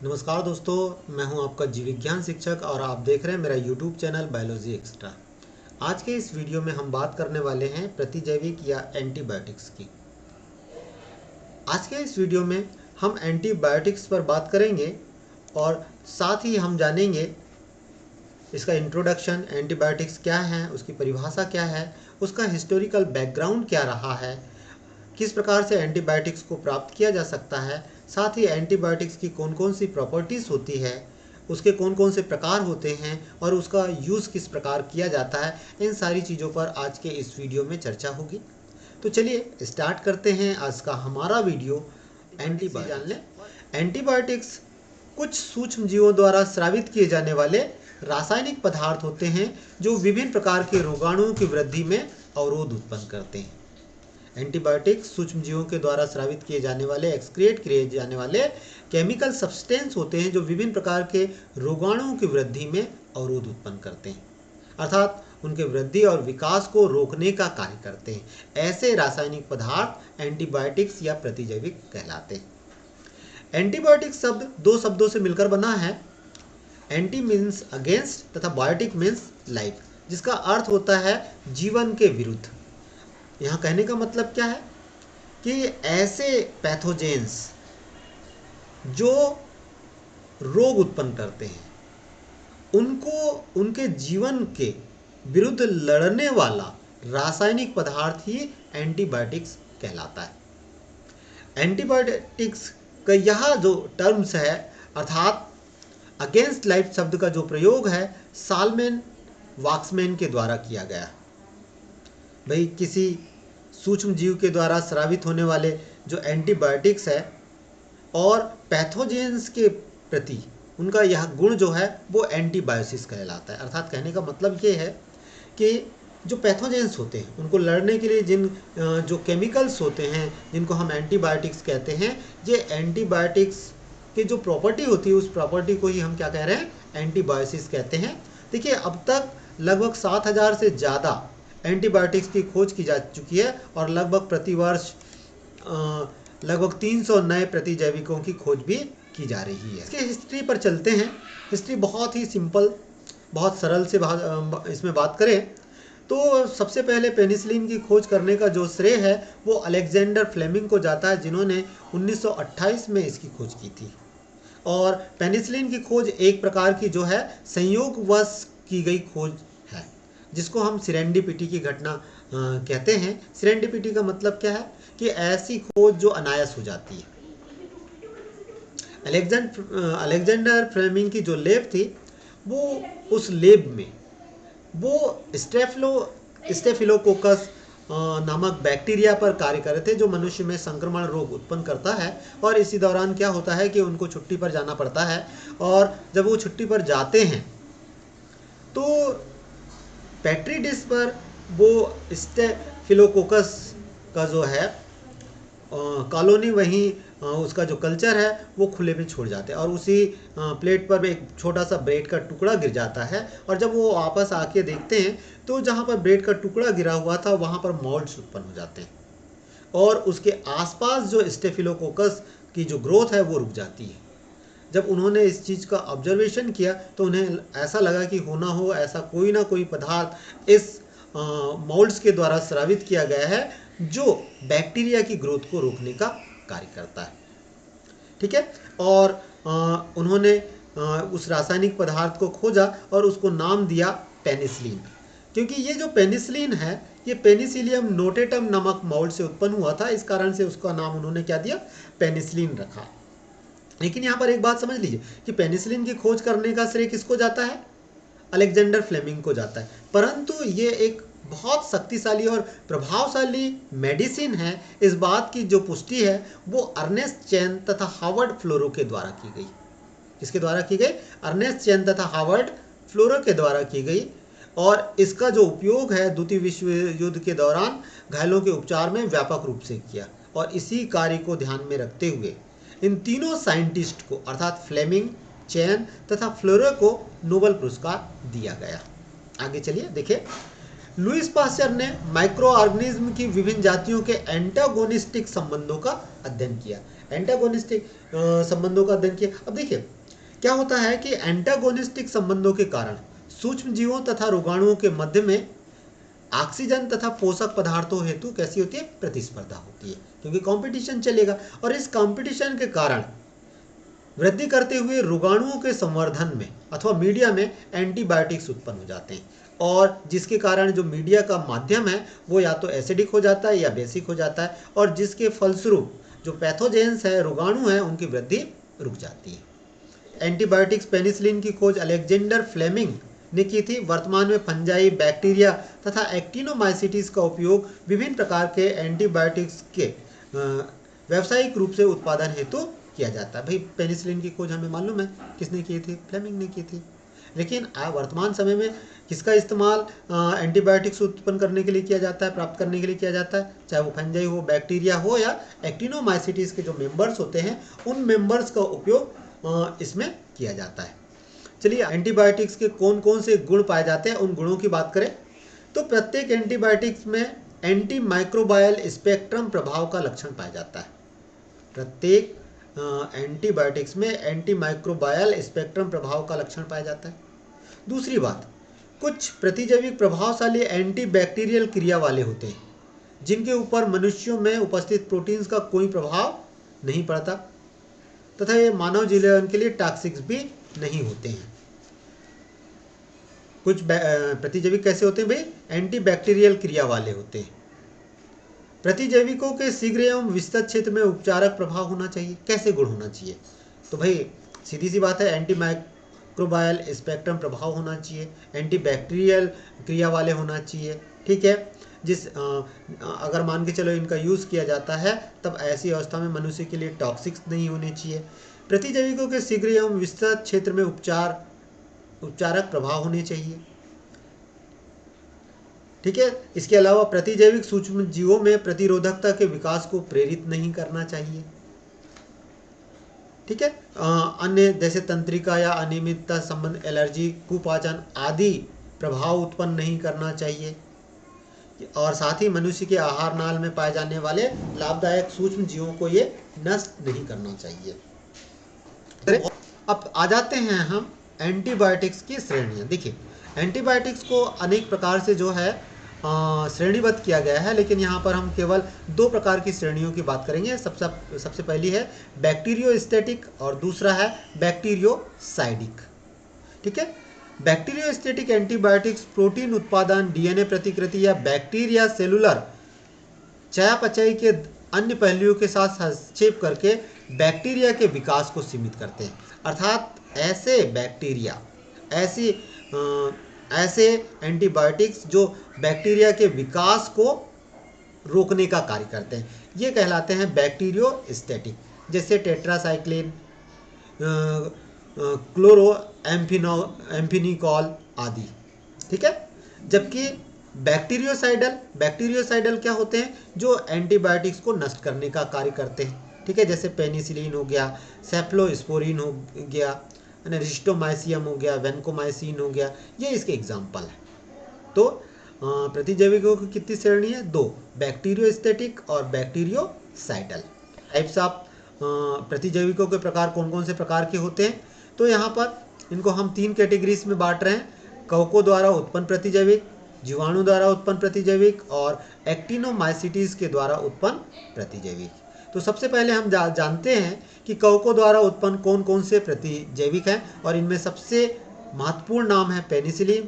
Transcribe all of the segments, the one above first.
नमस्कार दोस्तों, मैं हूं आपका जीव विज्ञान शिक्षक और आप देख रहे हैं मेरा यूट्यूब चैनल बायोलॉजी एक्स्ट्रा। आज के इस वीडियो में हम बात करने वाले हैं प्रतिजैविक या एंटीबायोटिक्स की। आज के इस वीडियो में हम एंटीबायोटिक्स पर बात करेंगे और साथ ही हम जानेंगे इसका इंट्रोडक्शन, एंटीबायोटिक्स क्या है, उसकी परिभाषा क्या है, उसका हिस्टोरिकल बैकग्राउंड क्या रहा है, किस प्रकार से एंटीबायोटिक्स को प्राप्त किया जा सकता है, साथ ही एंटीबायोटिक्स की कौन कौन सी प्रॉपर्टीज़ होती है, उसके कौन कौन से प्रकार होते हैं और उसका यूज़ किस प्रकार किया जाता है। इन सारी चीज़ों पर आज के इस वीडियो में चर्चा होगी। तो चलिए स्टार्ट करते हैं आज का हमारा वीडियो। एंटीबायोटिक्स जान लें। एंटीबायोटिक्स कुछ सूक्ष्म जीवों द्वारा स्रावित किए जाने वाले रासायनिक पदार्थ होते हैं जो विभिन्न प्रकार के रोगाणुओं की वृद्धि में अवरोध उत्पन्न करते हैं। एंटीबायोटिक्स सूक्ष्म जीवों के द्वारा स्रावित किए जाने वाले, एक्सक्रिएट किए जाने वाले केमिकल सब्सटेंस होते हैं जो विभिन्न प्रकार के रोगाणुओं की वृद्धि में अवरोध उत्पन्न करते हैं, अर्थात उनके वृद्धि और विकास को रोकने का कार्य करते हैं। ऐसे रासायनिक पदार्थ एंटीबायोटिक्स या प्रतिजैविक कहलाते हैं। एंटीबायोटिक शब्द दो शब्दों से मिलकर बना है। एंटी मीन्स अगेंस्ट तथा बायोटिक मीन्स लाइफ, जिसका अर्थ होता है जीवन के विरुद्ध। यहाँ कहने का मतलब क्या है कि ऐसे पैथोजेंस जो रोग उत्पन्न करते हैं उनको उनके जीवन के विरुद्ध लड़ने वाला रासायनिक पदार्थ ही एंटीबायोटिक्स कहलाता है। एंटीबायोटिक्स का यह जो टर्म्स है, अर्थात अगेंस्ट लाइफ शब्द का जो प्रयोग है, सालमैन वाक्समैन के द्वारा किया गया। भाई किसी सूक्ष्म जीव के द्वारा स्रावित होने वाले जो एंटीबायोटिक्स है और पैथोजेंस के प्रति उनका यह गुण जो है वो एंटीबायोसिस कहलाता है। अर्थात कहने का मतलब ये है कि जो पैथोजेंस होते हैं उनको लड़ने के लिए जिन जो केमिकल्स होते हैं जिनको हम एंटीबायोटिक्स कहते हैं, ये एंटीबायोटिक्स की जो प्रॉपर्टी होती है उस प्रॉपर्टी को ही हम क्या कह रहे हैं, एंटीबायोसिस कहते हैं। देखिए, अब तक लगभग 7,000 से ज़्यादा एंटीबायोटिक्स की खोज की जा चुकी है और लगभग प्रतिवर्ष लगभग 300 नए प्रतिजैविकों की खोज भी की जा रही है। इसके हिस्ट्री पर चलते हैं। हिस्ट्री बहुत ही सिंपल, बहुत सरल से इसमें बात करें तो सबसे पहले पेनिसिलिन की खोज करने का जो श्रेय है वो अलेक्जेंडर फ्लेमिंग को जाता है, जिन्होंने 1928 में इसकी खोज की थी। और पेनिसिलिन की खोज एक प्रकार की जो है संयोगवश की गई खोज है, जिसको हम सिरेंडिपिटी की घटना कहते हैं। सिरेंडिपिटी का मतलब क्या है कि ऐसी खोज जो अनायास हो जाती है। अलेक्जेंडर फ्लेमिंग की जो लैब थी वो उस लैब में वो स्टेफिलोकोकस नामक बैक्टीरिया पर कार्य कर रहे थे जो मनुष्य में संक्रमण रोग उत्पन्न करता है। और इसी दौरान क्या होता है कि उनको छुट्टी पर जाना पड़ता है, और जब वो छुट्टी पर जाते हैं तो पेट्री डिश पर वो स्टेफिलोकोकस का जो है कॉलोनी, वहीं उसका जो कल्चर है वो खुले में छोड़ जाते हैं और उसी प्लेट पर एक छोटा सा ब्रेड का टुकड़ा गिर जाता है। और जब वो वापस आके देखते हैं तो जहाँ पर ब्रेड का टुकड़ा गिरा हुआ था वहाँ पर मोल्ड्स उत्पन्न हो जाते हैं और उसके आसपास जो स्टेफिलोकोकस की जो ग्रोथ है वो रुक जाती है। जब उन्होंने इस चीज़ का ऑब्जर्वेशन किया तो उन्हें ऐसा लगा कि होना हो ऐसा कोई ना कोई पदार्थ इस मोल्ड्स के द्वारा स्रावित किया गया है जो बैक्टीरिया की ग्रोथ को रोकने का कार्य करता है। ठीक है, और उन्होंने उस रासायनिक पदार्थ को खोजा और उसको नाम दिया पेनिसिलिन, क्योंकि ये जो पेनिसिलिन है ये पेनिसिलियम नोटेटम नामक मोल्ड से उत्पन्न हुआ था। इस कारण से उसका नाम उन्होंने क्या दिया, पेनिसिलिन रखा। लेकिन यहाँ पर एक बात समझ लीजिए कि पेनिसिलिन की खोज करने का श्रेय किसको जाता है, अलेक्जेंडर फ्लेमिंग को जाता है। परंतु ये एक बहुत शक्तिशाली और प्रभावशाली मेडिसिन है, इस बात की जो पुष्टि है वो अर्नेस्ट चैन तथा हार्वर्ड फ्लोरो के द्वारा की गई। किसके द्वारा की गई, अर्नेस्ट चैन तथा हार्वर्ड फ्लोरो के द्वारा की गई। और इसका जो उपयोग है द्वितीय विश्व युद्ध के दौरान घायलों के उपचार में व्यापक रूप से किया। और इसी कार्य को ध्यान में रखते हुए इन तीनों साइंटिस्ट को अर्थात फ्लेमिंग, चैन तथा फ्लोरो को नोबेल पुरस्कार दिया गया। आगे चलिए देखिए, लुईस पास्चर ने माइक्रो ऑर्गेनिज्म की विभिन्न जातियों के एंटागोनिस्टिक संबंधों का अध्ययन किया। एंटागोनिस्टिक संबंधों का अध्ययन किया। अब देखिए क्या होता है कि एंटागोनिस्टिक संबंधों के कारण सूक्ष्म जीवों तथा रोगाणुओं के मध्य में ऑक्सीजन तथा पोषक पदार्थों हेतु कैसी होती है, प्रतिस्पर्धा होती है, क्योंकि कंपटीशन चलेगा और इस कंपटीशन के कारण वृद्धि करते हुए रोगाणुओं के संवर्धन में अथवा मीडिया में एंटीबायोटिक्स उत्पन्न हो जाते हैं, और जिसके कारण जो मीडिया का माध्यम है वो या तो एसिडिक हो जाता है या बेसिक हो जाता है, और जिसके फलस्वरूप जो पैथोजेंस है, रोगाणु है, उनकी वृद्धि रुक जाती है। एंटीबायोटिक्स पेनिसिलिन की खोज अलेक्जेंडर फ्लेमिंग ने की थी। वर्तमान में फंजाई, बैक्टीरिया तथा एक्टिनोमाइसिटिस का उपयोग विभिन्न प्रकार के एंटीबायोटिक्स के व्यावसायिक रूप से उत्पादन हेतु किया जाता है। भाई पेनिसिलिन की खोज हमें मालूम है किसने की थी, फ्लेमिंग ने की थी। लेकिन वर्तमान समय में किसका इस्तेमाल एंटीबायोटिक्स उत्पन्न करने के लिए किया जाता है, प्राप्त करने के लिए किया जाता है, चाहे वो फंजाई हो, बैक्टीरिया हो या एक्टिनोमाइसिटिस के जो मेंबर्स होते हैं उन मेंबर्स का उपयोग इसमें किया जाता है। चलिए एंटीबायोटिक्स के कौन कौन से गुण पाए जाते हैं उन गुणों की बात करें तो प्रत्येक एंटीबायोटिक्स में एंटी माइक्रोबायल स्पेक्ट्रम प्रभाव का लक्षण पाया जाता है। प्रत्येक एंटीबायोटिक्स में एंटी माइक्रोबायल स्पेक्ट्रम प्रभाव का लक्षण पाया जाता है। दूसरी बात, कुछ प्रतिजैविक प्रभावशाली एंटीबैक्टीरियल क्रिया वाले होते हैं जिनके ऊपर मनुष्यों में उपस्थित प्रोटीन्स का कोई प्रभाव नहीं पड़ता तथा ये मानव जीवन के लिए टॉक्सिक भी नहीं होते हैं। कुछ प्रतिजैविक कैसे होते हैं भाई, एंटीबैक्टीरियल क्रिया वाले होते हैं। प्रतिजैविकों के शीघ्र एवं विस्तृत क्षेत्र में उपचारक प्रभाव होना चाहिए। कैसे गुण होना चाहिए, तो भाई सीधी सी बात है, एंटी माइक्रोबायल स्पेक्ट्रम प्रभाव होना चाहिए, एंटीबैक्टीरियल क्रिया वाले होना चाहिए, ठीक है। अगर मान के चलो इनका यूज़ किया जाता है तब ऐसी अवस्था में मनुष्य के लिए टॉक्सिक्स नहीं होने चाहिए। प्रतिजैविकों के शीघ्र एवं विस्तृत क्षेत्र में उपचारक प्रभाव होने चाहिए, ठीक है। इसके अलावा प्रतिजैविक सूक्ष्म जीवों में प्रतिरोधकता के विकास को प्रेरित नहीं करना चाहिए, ठीक है। अन्य जैसे तंत्रिका या अनियमितता संबंध, एलर्जी, कुपाचन आदि प्रभाव उत्पन्न नहीं करना चाहिए, और साथ ही मनुष्य के आहार नाल में पाए जाने वाले लाभदायक सूक्ष्म जीवों को ये नष्ट नहीं करना चाहिए। अब आ जाते हैं हम एंटीबायोटिक्स की श्रेणियाँ। देखिए एंटीबायोटिक्स को अनेक प्रकार से जो है श्रेणीबद्ध किया गया है, लेकिन यहाँ पर हम केवल 2 प्रकार की श्रेणियों की बात करेंगे। सबसे पहली है बैक्टीरियोस्टैटिक और दूसरा है बैक्टीरियोसाइडिक, ठीक है। बैक्टीरियोस्टैटिक एंटीबायोटिक्स प्रोटीन उत्पादन, डीएनए प्रतिकृति या बैक्टीरिया सेलुलर चयापचय के अन्य पहलुओं के साथ हस्तक्षेप करके बैक्टीरिया के विकास को सीमित करते हैं। अर्थात ऐसे बैक्टीरिया, ऐसे एंटीबायोटिक्स जो बैक्टीरिया के विकास को रोकने का कार्य करते हैं, ये कहलाते हैं बैक्टीरियोस्टैटिक, जैसे टेट्रासाइक्लिन, क्लोरो एम्फिनिकॉल आदि, ठीक है। जबकि बैक्टीरियोसाइडल क्या होते हैं, जो एंटीबायोटिक्स को नष्ट करने का कार्य करते हैं, ठीक है। जैसे पेनिसिलिन हो गया, सेफ्लोस्पोरिन हो गया, रिस्टोमाइसियम हो गया, वेनकोमाइसिन हो गया, ये इसके एग्जाम्पल है। तो प्रतिजैविकों की कितनी श्रेणी है, 2, बैक्टीरियोस्टैटिक और बैक्टीरियोसाइडल। टाइप्स ऑफ प्रतिजैविकों के प्रकार कौन कौन से प्रकार के होते हैं, तो यहाँ पर इनको हम 3 कैटेगरीज में बांट रहे हैं। कवकों द्वारा उत्पन्न प्रतिजैविक, जीवाणु द्वारा उत्पन्न प्रतिजैविक और एक्टिनोमाइसिटिस के द्वारा उत्पन्न प्रतिजैविक। तो सबसे पहले हम जानते हैं कि कवकों द्वारा उत्पन्न कौन कौन से प्रतिजैविक हैं, और इनमें सबसे महत्वपूर्ण नाम है पेनिसिलिन,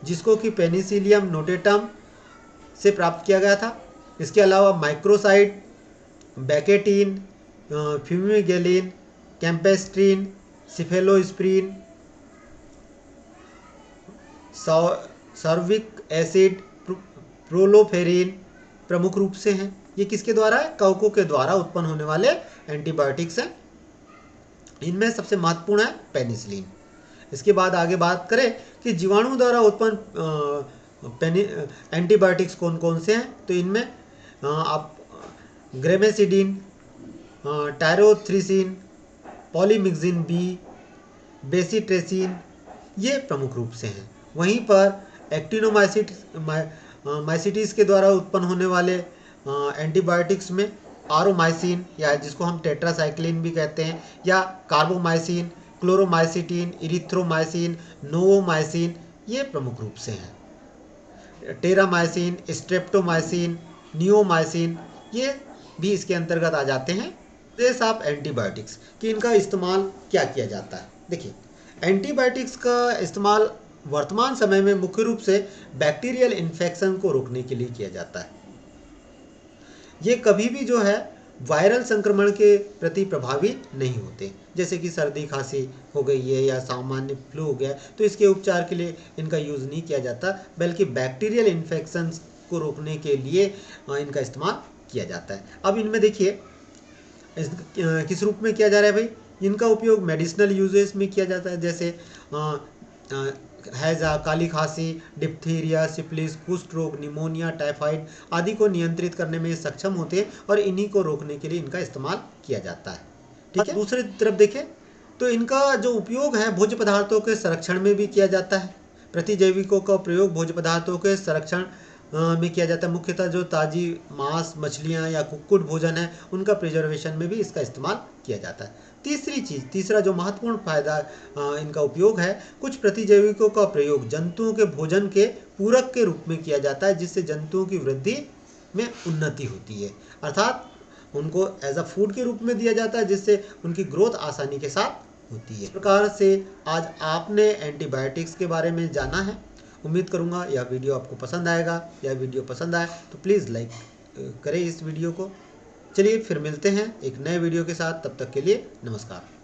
जिसको कि पेनिसिलियम नोटेटम से प्राप्त किया गया था। इसके अलावा माइक्रोसाइड, बैकेटीन, फ्यूमिगेलिन, कैम्पेस्ट्रीन, सिफेलोस्प्रिन, सर्विक एसिड, प्रोलोफेरिन प्रमुख रूप से हैं। ये किसके द्वारा है, कवकों के द्वारा उत्पन्न होने वाले एंटीबायोटिक्स हैं। इनमें सबसे महत्वपूर्ण है पेनिसिलिन। इसके बाद आगे बात करें कि जीवाणु द्वारा उत्पन्न एंटीबायोटिक्स कौन कौन से हैं, तो इनमें आप ग्रेमेसिडिन, टायरोथ्रिसिन, पॉलीमिक्सिन बी, बेसिट्रेसिन, ये प्रमुख रूप से हैं। वहीं पर एक्टिनोमाइसिटिस के द्वारा उत्पन्न होने वाले एंटीबायोटिक्स में आरोमाइसिन या जिसको हम टेट्रासाइक्लिन भी कहते हैं, या कार्बोमाइसिन, क्लोरोमाइसिटिन, इरिथ्रोमाइसिन, नोवोमाइसिन, ये प्रमुख रूप से हैं। टेरामाइसिन, स्ट्रेप्टोमाइसिन, नियोमाइसिन, ये भी इसके अंतर्गत आ जाते हैं। देश ऑफ एंटीबायोटिक्स कि इनका इस्तेमाल क्या किया जाता है। देखिए, एंटीबायोटिक्स का इस्तेमाल वर्तमान समय में मुख्य रूप से बैक्टीरियल इन्फेक्शन को रोकने के लिए किया जाता है। ये कभी भी जो है वायरल संक्रमण के प्रति प्रभावी नहीं होते। जैसे कि सर्दी खांसी हो गई है या सामान्य फ्लू हो गया, तो इसके उपचार के लिए इनका यूज़ नहीं किया जाता, बल्कि बैक्टीरियल इन्फेक्शन को रोकने के लिए इनका इस्तेमाल किया जाता है। अब इनमें देखिए किस रूप में किया जा रहा है भाई। इनका उपयोग मेडिसिनल यूजेस में किया जाता है, जैसे हैजा, काली खांसी, डिप्थीरिया, सिफिलिस, कुष्ठ रोग, निमोनिया, टाइफाइड आदि को नियंत्रित करने में सक्षम होते हैं और इन्हीं को रोकने के लिए इनका इस्तेमाल किया जाता है। ठीक है। दूसरी तरफ देखें तो इनका जो उपयोग है भोज्य पदार्थों के संरक्षण में भी किया जाता है। प्रतिजैविकों का प्रयोग भोज्य पदार्थों के संरक्षण में किया जाता है। मुख्यतः जो ताजी मांस, मछलियाँ या कुक्कुट भोजन है उनका प्रिजर्वेशन में भी इसका इस्तेमाल किया जाता है। तीसरा जो महत्वपूर्ण फायदा इनका उपयोग है, कुछ प्रतिजैविकों का प्रयोग जंतुओं के भोजन के पूरक के रूप में किया जाता है, जिससे जंतुओं की वृद्धि में उन्नति होती है। अर्थात उनको एज अ फूड के रूप में दिया जाता है, जिससे उनकी ग्रोथ आसानी के साथ होती है। इस प्रकार से आज आपने एंटीबायोटिक्स के बारे में जाना है। उम्मीद करूंगा यह वीडियो आपको पसंद आएगा। यह वीडियो पसंद आए तो प्लीज़ लाइक करें इस वीडियो को। चलिए फिर मिलते हैं एक नए वीडियो के साथ, तब तक के लिए नमस्कार।